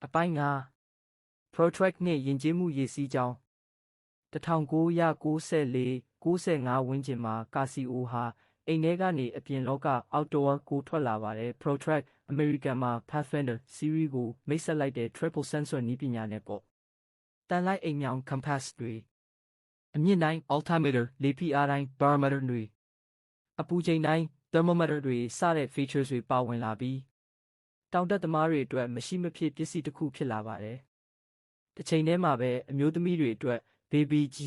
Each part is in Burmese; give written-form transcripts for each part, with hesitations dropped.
အပိုင်းငါ Protrack နှင့်ယဉ်ကျေးမှုရေးစီးကြောင်း1994-95 ဝန်းကျင်မှာကာစီအိုဟာအိမ်ထဲကနေအပြင်လောက outdoor ကိုထွက်လာပါတယ် Protrack အမေရိကန်မှာ Pathfinder Series ကိုမိတ်ဆက်လိုက်တဲ့ Triple Sensor နည်းပညာနဲ့ပေါ့တန်လိုက်အိမ်မြောင် Compass တွေအမြင့်တိုင်း Altimeter လေဖိအားတိုင်း Barometer တွေအပူချိန်တိုင်း Thermometer တွေစတဲ့ features တွေပါဝင်လာပြီးတောင်တက်သမားတွေအတွက်မရှိမဖြစ်ပစ္စည်းတစ်ခုဖြစ်လာပါတယ်။တစ်ချိန်တည်းမှာပဲအမျိုးသမီးတွေအတွက် Baby G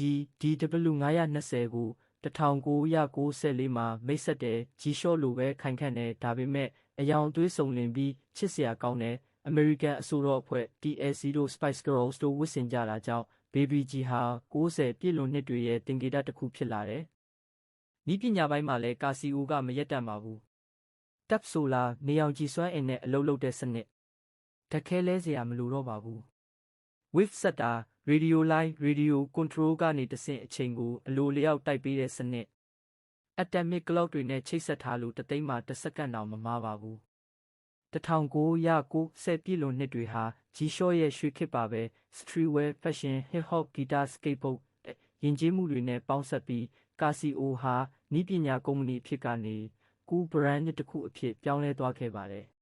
DW520 ကို1994မှာမိတ်ဆက်တဲ့ G-Shock လိုပဲခိုင်ခန့်တယ်ဒါပေမဲ့အယောင်အသွေးစုံလင်ပြီးချစ်စရာကောင်းတယ်။ အမေရိကန်အဆိုတော်အဖွဲ့ TLC တို့ Spice Girls တို့ဝတ်ဆင်ကြတာကြောင့် Baby G ဟာ90ပြည့်လွန်နှစ်တွေရဲ့သင်္ကေတတစ်ခုဖြစ်လာတယ်။နည်းပညာပိုင်းမှာလည်းကာစီအိုကမရက်တန့်ပါဘူး။ Tap Solar နေရောင်ခြည်စွမ်းအင်နဲ့အလုပ်လုပ်တဲ့စနစ်ဓာတ်ခဲလဲစရာမလိုတော့ပါဘူး။ Wave Setter Radio Line Radio Control ကနေတဆင့်အချိန်ကိုအလိုလျောက်တိုက်ပေးတဲ့စနစ် Atomic Clock တွေနဲ့ချိတ်ဆက်ထားလို့တသိန်းမှာတစ်စက္ကန့်တောင်မမှားပါဘူး။1990ပြည့်လွန်နှစ်တွေဟာ G-Shock ရဲ့ရွှေခေတ်ပါပဲ Streetwear Fashion Hip Hop Guitar Skateboard ယဉ်ကျေးမှုတွေနဲ့ပေါင်းစပ်ပြီးကာစီအိုဟာနည်းပညာကုမ္ပဏီအဖြစ်ကနေCool Brand တစ်ခုအဖြစ်ပြောင်းလဲသွားခဲ့ပါတယ်။